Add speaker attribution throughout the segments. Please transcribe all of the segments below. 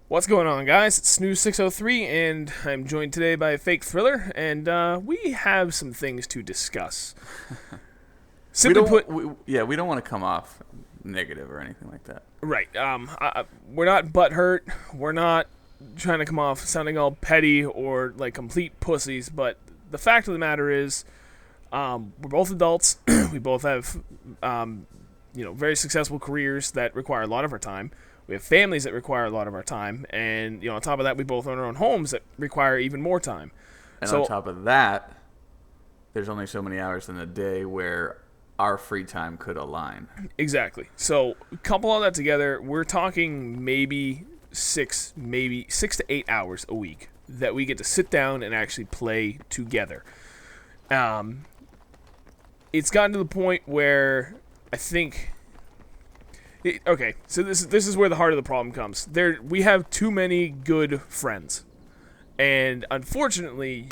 Speaker 1: What's going on, guys? It's Snooze603, and I'm joined today by fakethriller, and we have some things to discuss.
Speaker 2: We
Speaker 1: Simply
Speaker 2: don't.
Speaker 1: put,
Speaker 2: We don't want to come off negative or anything like that.
Speaker 1: right, we're not butthurt, we're not trying to come off sounding all petty or like complete pussies, but the fact of the matter is, we're both adults, we both have, very successful careers that require a lot of our time. We have families that require a lot of our time, and on top of that, we both own our own homes that require even more time.
Speaker 2: And
Speaker 1: So
Speaker 2: on top of that, there's only so many hours in a day where our free time could align.
Speaker 1: exactly. So couple all that together, we're talking maybe 6 to 8 hours a week that we get to sit down and actually play together. It's gotten to the point where I think. Okay, so this is where the heart of the problem comes. We have too many good friends, and unfortunately,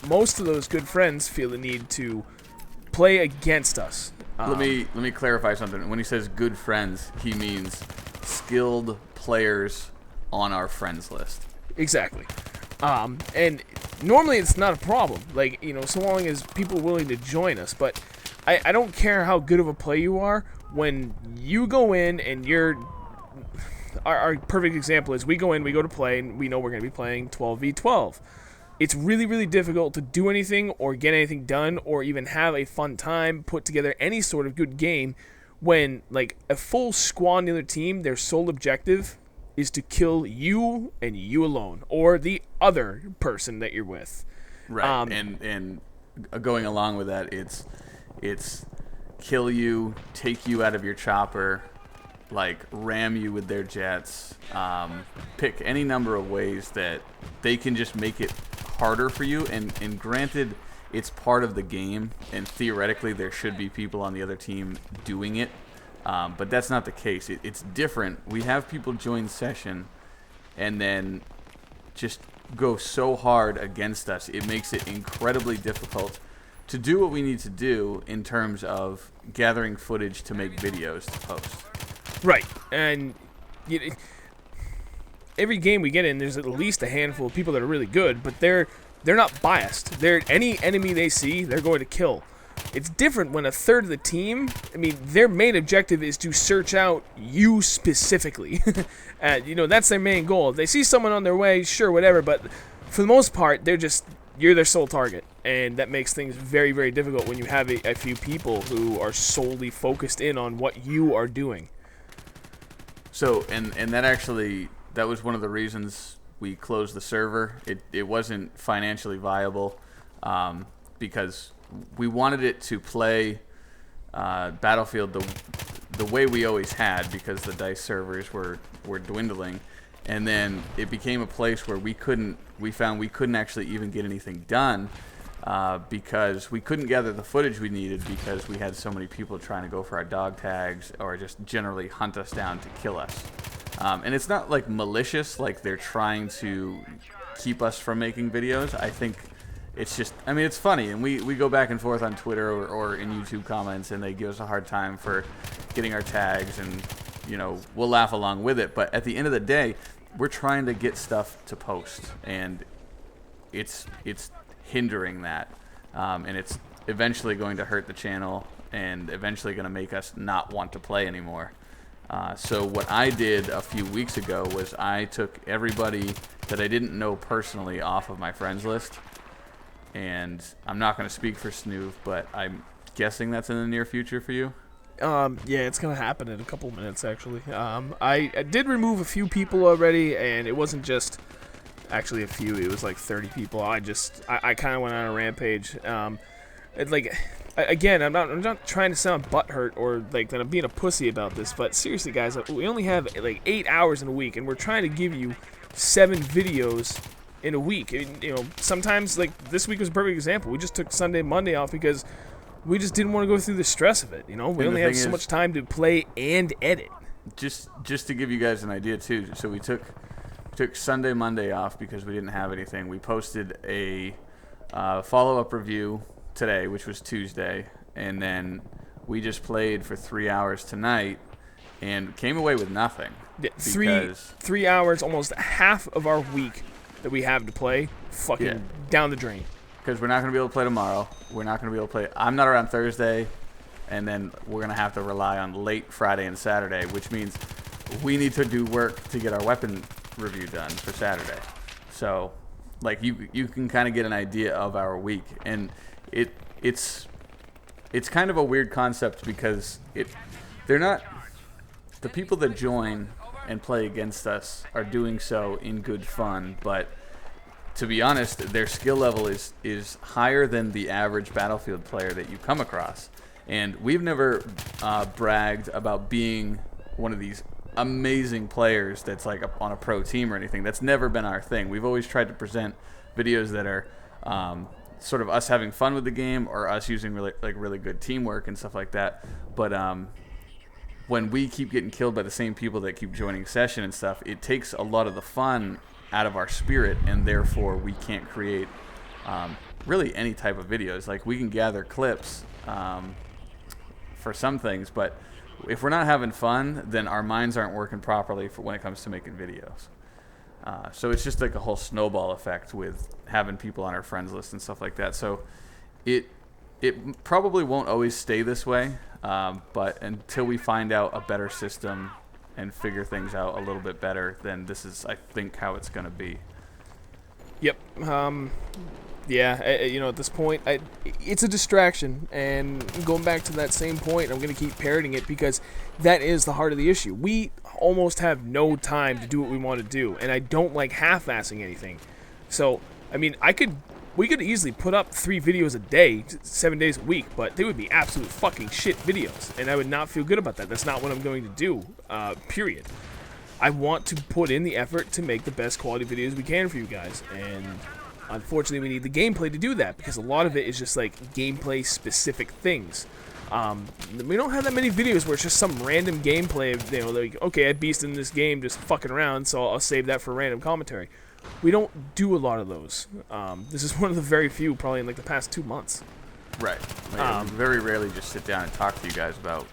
Speaker 1: most of those good friends feel the need to play against us.
Speaker 2: Let me clarify something. When he says good friends, he means skilled players on our friends list.
Speaker 1: Exactly. And normally it's not a problem. Like, so long as people are willing to join us. But I don't care how good of a player you are. When you go in and our perfect example is we go to play and we know we're going to be playing 12v12. It's really, really difficult to do anything or get anything done or even have a fun time, put together any sort of good game when, like, a full squad on the other team, their sole objective is to kill you and you alone or the other person that you're with.
Speaker 2: Right. And going along with that, it's kill you, take you out of your chopper, like ram you with their jets, pick any number of ways that they can just make it harder for you. And granted, it's part of the game, and theoretically there should be people on the other team doing it, but that's not the case. It's different. We have people join session and then just go so hard against us. It makes it incredibly difficult to do what we need to do in terms of gathering footage to make videos to post.
Speaker 1: Right. And every game we get in, there's at least a handful of people that are really good, but they're not biased. Any enemy they see, they're going to kill. It's different when a third of the team, their main objective is to search out you specifically. And, that's their main goal. If they see someone on their way, sure, whatever, but for the most part, you're their sole target. And that makes things very, very difficult when you have a few people who are solely focused in on what you are doing.
Speaker 2: So, and that was one of the reasons we closed the server. It wasn't financially viable because we wanted it to play Battlefield the way we always had, because the DICE servers were dwindling. And then it became a place where we found we couldn't actually even get anything done because we couldn't gather the footage we needed because we had so many people trying to go for our dog tags or just generally hunt us down to kill us. And it's not like malicious, like they're trying to keep us from making videos. I think it's just, it's funny, and we go back and forth on Twitter or in YouTube comments, and they give us a hard time for getting our tags, and we'll laugh along with it. But at the end of the day, we're trying to get stuff to post, and it's hindering that, and it's eventually going to hurt the channel and eventually going to make us not want to play anymore. So what I did a few weeks ago was I took everybody that I didn't know personally off of my friends list, and I'm not going to speak for Snoov, but I'm guessing that's in the near future for you.
Speaker 1: Yeah, it's gonna happen in a couple minutes, actually. I did remove a few people already, and it wasn't just actually a few. It was like 30 people. I kind of went on a rampage. Again, I'm not trying to sound butthurt or like that I'm being a pussy about this, but seriously, guys, we only have like 8 hours in a week, and we're trying to give you 7 videos in a week. Sometimes, like, this week was a perfect example. We just took Sunday, Monday off because we just didn't want to go through the stress of it. We only have so much time to play and edit.
Speaker 2: Just to give you guys an idea too. So we took Sunday, Monday off because we didn't have anything. We posted a follow-up review today, which was Tuesday, and then we just played for 3 hours tonight, and came away with nothing.
Speaker 1: Yeah,
Speaker 2: Because
Speaker 1: 3 hours, almost half of our week that we have to play, fucking down the drain.
Speaker 2: Because we're not going to be able to play tomorrow. We're not going to be able to play. I'm not around Thursday, and then we're going to have to rely on late Friday and Saturday, which means we need to do work to get our weapon review done for Saturday. So, like, you can kind of get an idea of our week, and it's kind of a weird concept because they're not the people that join and play against us are doing so in good fun, but to be honest, their skill level is higher than the average Battlefield player that you come across. And we've never bragged about being one of these amazing players that's like on a pro team or anything. That's never been our thing. We've always tried to present videos that are sort of us having fun with the game or us using really good teamwork and stuff like that. But when we keep getting killed by the same people that keep joining session and stuff, it takes a lot of the fun out of our spirit, and therefore we can't create really any type of videos. Like, we can gather clips for some things, but if we're not having fun, then our minds aren't working properly for when it comes to making videos. So it's just like a whole snowball effect with having people on our friends list and stuff like that. So it probably won't always stay this way, but until we find out a better system and figure things out a little bit better, then this is, I think, how it's going to be.
Speaker 1: Yep. Yeah, at this point, it's a distraction, and going back to that same point, I'm going to keep parroting it because that is the heart of the issue. We almost have no time to do what we want to do, and I don't like half-assing anything. So, I mean, we could easily put up 3 videos a day, 7 days a week, but they would be absolute fucking shit videos, and I would not feel good about that. That's not what I'm going to do, period. I want to put in the effort to make the best quality videos we can for you guys, and unfortunately we need the gameplay to do that, because a lot of it is just like gameplay specific things. We don't have that many videos where it's just some random gameplay, like, okay, I beasted in this game just fucking around, so I'll save that for random commentary. We don't do a lot of those. This is one of the very few, probably in like the past 2 months.
Speaker 2: Right. Like, we very rarely just sit down and talk to you guys about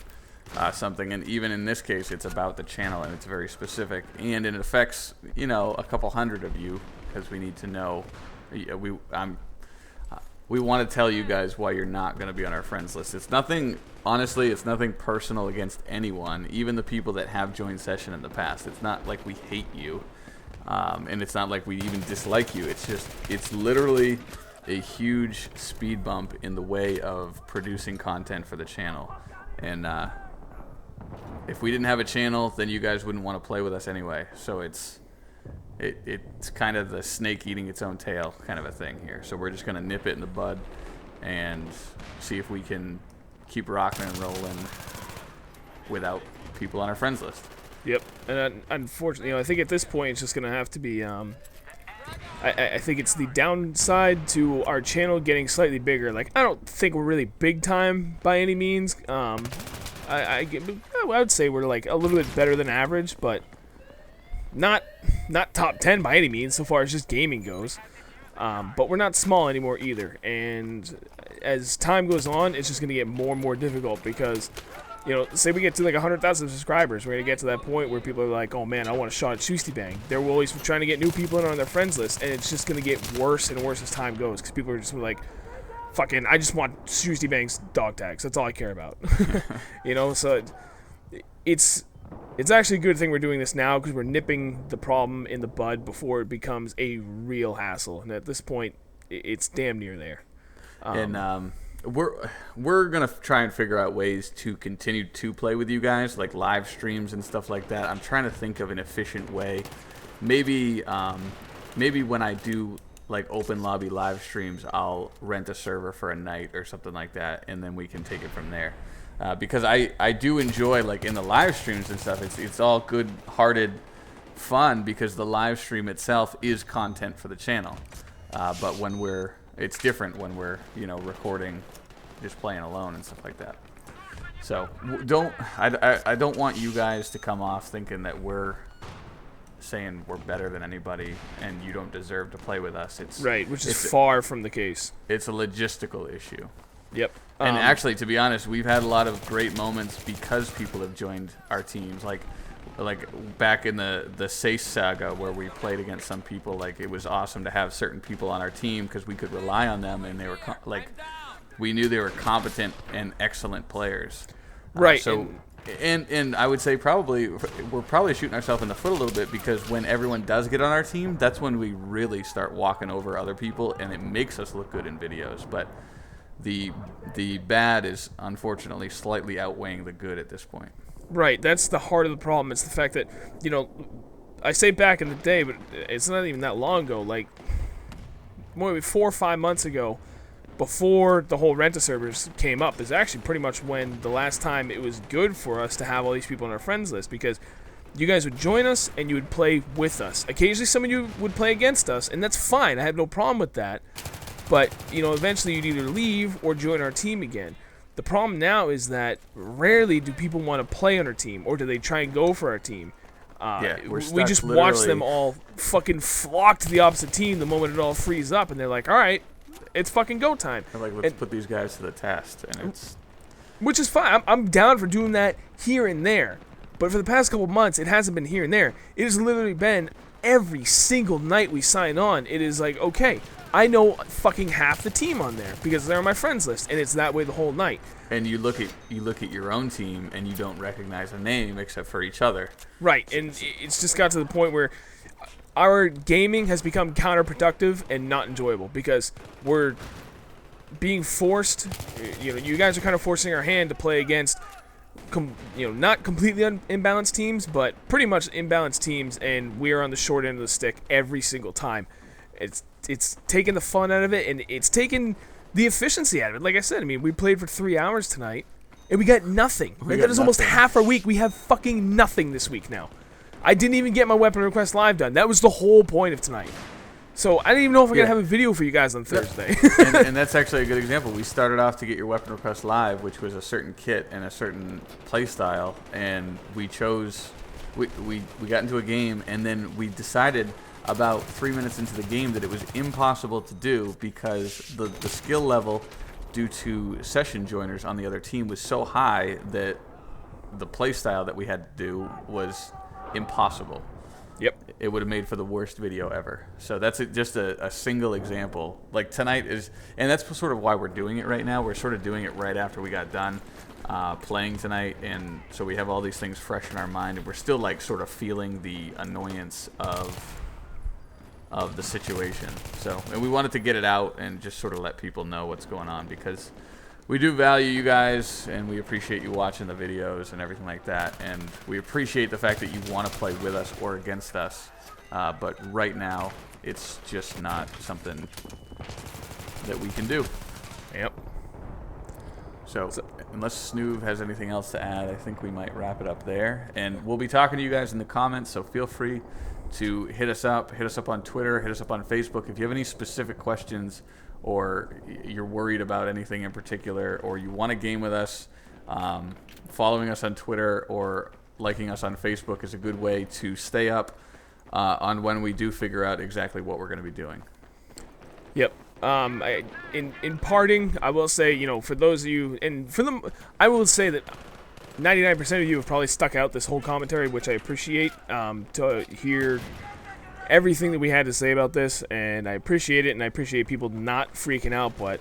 Speaker 2: something, and even in this case, it's about the channel, and it's very specific, and it affects, a couple hundred of you, because we need to know. We want to tell you guys why you're not going to be on our friends list. It's nothing, honestly, it's nothing personal against anyone, even the people that have joined session in the past. It's not like we hate you, and it's not like we even dislike you. It's literally a huge speed bump in the way of producing content for the channel. And if we didn't have a channel, then you guys wouldn't want to play with us anyway. So it's kind of the snake eating its own tail kind of a thing here. So we're just going to nip it in the bud and see if we can keep rocking and rolling without people on our friends list.
Speaker 1: Yep. And unfortunately, I think at this point it's just going to have to be, I think it's the downside to our channel getting slightly bigger. Like, I don't think we're really big time by any means. I would say we're like a little bit better than average, but not top 10 by any means so far as just gaming goes. But we're not small anymore either, and as time goes on, it's just going to get more and more difficult because, say we get to like 100,000 subscribers, we're going to get to that point where people are like, oh man, I want a shot at Shustybang. They're always trying to get new people in on their friends list, and it's just going to get worse and worse as time goes because people are just like, fucking, I just want Shustybang's dog tags. That's all I care about. So it's actually a good thing we're doing this now because we're nipping the problem in the bud before it becomes a real hassle. And at this point, it's damn near there.
Speaker 2: And we're gonna try and figure out ways to continue to play with you guys, like live streams and stuff like that. I'm trying to think of an efficient way. Maybe when I do like open lobby live streams, I'll rent a server for a night or something like that, and then we can take it from there. Because I do enjoy, like, in the live streams and stuff, it's all good-hearted fun because the live stream itself is content for the channel. But it's different when we're, recording, just playing alone and stuff like that. So I don't want you guys to come off thinking that we're saying we're better than anybody and you don't deserve to play with us. It's
Speaker 1: right, which is far from the case.
Speaker 2: It's a logistical issue.
Speaker 1: Yep.
Speaker 2: And actually, to be honest, we've had a lot of great moments because people have joined our teams. Like back in the Sace saga where we played against some people, like it was awesome to have certain people on our team because we could rely on them, and they were we knew they were competent and excellent players.
Speaker 1: Right.
Speaker 2: So, and I would say we're probably shooting ourselves in the foot a little bit, because when everyone does get on our team, that's when we really start walking over other people, and it makes us look good in videos. But the bad is unfortunately slightly outweighing the good at this point.
Speaker 1: Right, that's the heart of the problem. It's the fact that, I say back in the day, but it's not even that long ago, like, maybe 4 or 5 months ago, before the whole rent-a-servers came up, is actually pretty much when the last time it was good for us to have all these people on our friends list, because you guys would join us and you would play with us. Occasionally some of you would play against us, and that's fine. I have no problem with that. But, eventually you'd either leave or join our team again. The problem now is that rarely do people want to play on our team, or do they try and go for our team. We just watch them all fucking flock to the opposite team the moment it all frees up, and they're like, all right, it's fucking go time.
Speaker 2: They're like, let's put these guys to the test. And
Speaker 1: which is fine. I'm down for doing that here and there. But for the past couple months, it hasn't been here and there. It has literally been every single night we sign on. It is like, okay, I know fucking half the team on there because they're on my friends list, and it's that way the whole night.
Speaker 2: And you look at your own team, and you don't recognize a name except for each other.
Speaker 1: Right, and it's just got to the point where our gaming has become counterproductive and not enjoyable because we're being forced. You guys are kind of forcing our hand to play against, not completely imbalanced teams, but pretty much imbalanced teams, and we are on the short end of the stick every single time. It's taken the fun out of it, and it's taken the efficiency out of it. Like I said, we played for 3 hours tonight, and we got nothing. That is almost half our week. We have fucking nothing this week now. I didn't even get my weapon request live done. That was the whole point of tonight. So I didn't even know if I'm going to have a video for you guys on Thursday.
Speaker 2: and that's actually a good example. We started off to get your weapon request live, which was a certain kit and a certain play style, and we chose... We got into a game, and then we decided about 3 minutes into the game that it was impossible to do because the skill level due to session joiners on the other team was so high that the play style that we had to do was impossible.
Speaker 1: Yep.
Speaker 2: It would have made for the worst video ever. So that's just a single example. Like tonight is, and that's sort of why we're doing it right now. We're sort of doing it right after we got done playing tonight, and so we have all these things fresh in our mind, and we're still like sort of feeling the annoyance of the situation. So, and we wanted to get it out and just sort of let people know what's going on, because we do value you guys, and we appreciate you watching the videos and everything like that, and we appreciate the fact that you want to play with us or against us, but right now it's just not something that we can do.
Speaker 1: Yep.
Speaker 2: So unless Snoov has anything else to add, I think we might wrap it up there, and we'll be talking to you guys in the comments, so feel free to hit us up on Twitter, hit us up on Facebook. If you have any specific questions, or you're worried about anything in particular, or you want to game with us, following us on Twitter or liking us on Facebook is a good way to stay up on when we do figure out exactly what we're going to be doing.
Speaker 1: Yep. In parting, I will say, for those of you, and for them, I will say that 99% of you have probably stuck out this whole commentary, which I appreciate, to hear everything that we had to say about this, and I appreciate it, and I appreciate people not freaking out, but,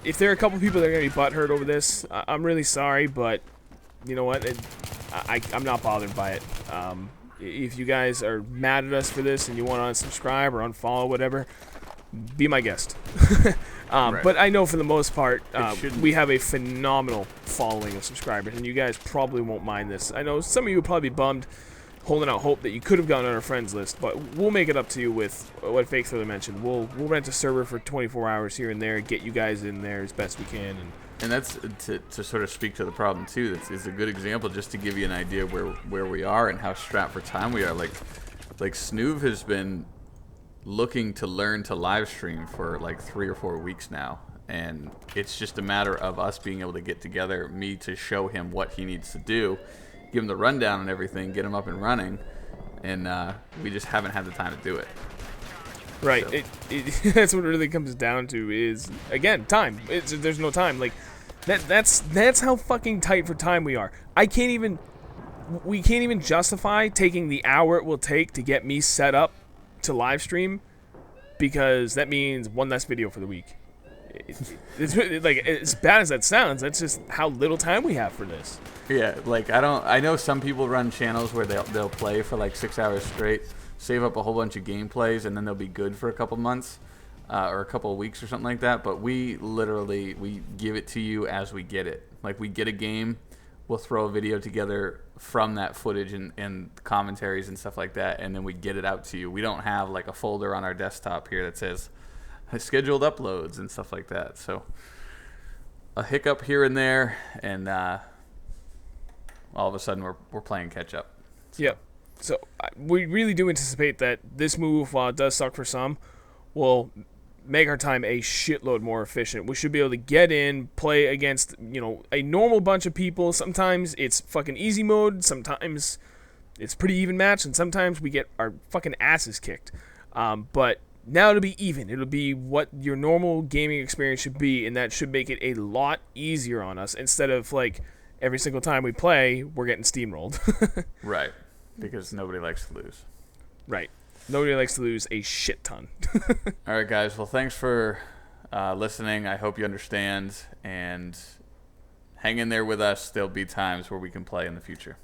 Speaker 1: if there are a couple people that are going to be butthurt over this, I'm really sorry, but, you know what, I'm not bothered by it. If you guys are mad at us for this, and you want to unsubscribe or unfollow, whatever, be my guest.
Speaker 2: Right.
Speaker 1: But I know for the most part, we have a phenomenal following of subscribers, and you guys probably won't mind this. I know some of you will probably be bummed, holding out hope that you could have gotten on our friends list, but we'll make it up to you with what fakethriller mentioned. We'll rent a server for 24 hours here and there, get you guys in there as best we can.
Speaker 2: And that's to sort of speak to the problem too. That's a good example just to give you an idea where we are and how strapped for time we are. Like Snoov has been looking to learn to live stream for like 3 or 4 weeks now, and it's just a matter of us being able to get together, me to show him what he needs to do, give him the rundown and everything, get him up and running, and we just haven't had the time to do it.
Speaker 1: Right.
Speaker 2: So.
Speaker 1: That's what it really comes down to is, again, time. There's no time. Like, that's how fucking tight for time we are. We can't even justify taking the hour it will take to get me set up to live stream, because that means one less video for the week. It's like, as bad as that sounds, that's just how little time we have for this.
Speaker 2: Yeah, like I know some people run channels where they'll play for like 6 hours straight, save up a whole bunch of gameplays, and then they'll be good for a couple months or a couple of weeks or something like that. But we give it to you as we get it. Like, we get a game, we'll throw a video together from that footage and commentaries and stuff like that, and then we get it out to you. We don't have like a folder on our desktop here that says scheduled uploads and stuff like that. So a hiccup here and there, and all of a sudden we're playing catch up. So.
Speaker 1: Yep. So we really do anticipate that this move, while it does suck for some, will make our time a shitload more efficient. We should be able to get in, play against, a normal bunch of people. Sometimes it's fucking easy mode. Sometimes it's pretty even match, and sometimes we get our fucking asses kicked. But now it'll be even. It'll be what your normal gaming experience should be, and that should make it a lot easier on us, instead of like every single time we play, we're getting steamrolled.
Speaker 2: Right. Because nobody likes to lose.
Speaker 1: Right. Nobody likes to lose a shit ton.
Speaker 2: All right, guys. Well, thanks for listening. I hope you understand, and hang in there with us. There'll be times where we can play in the future.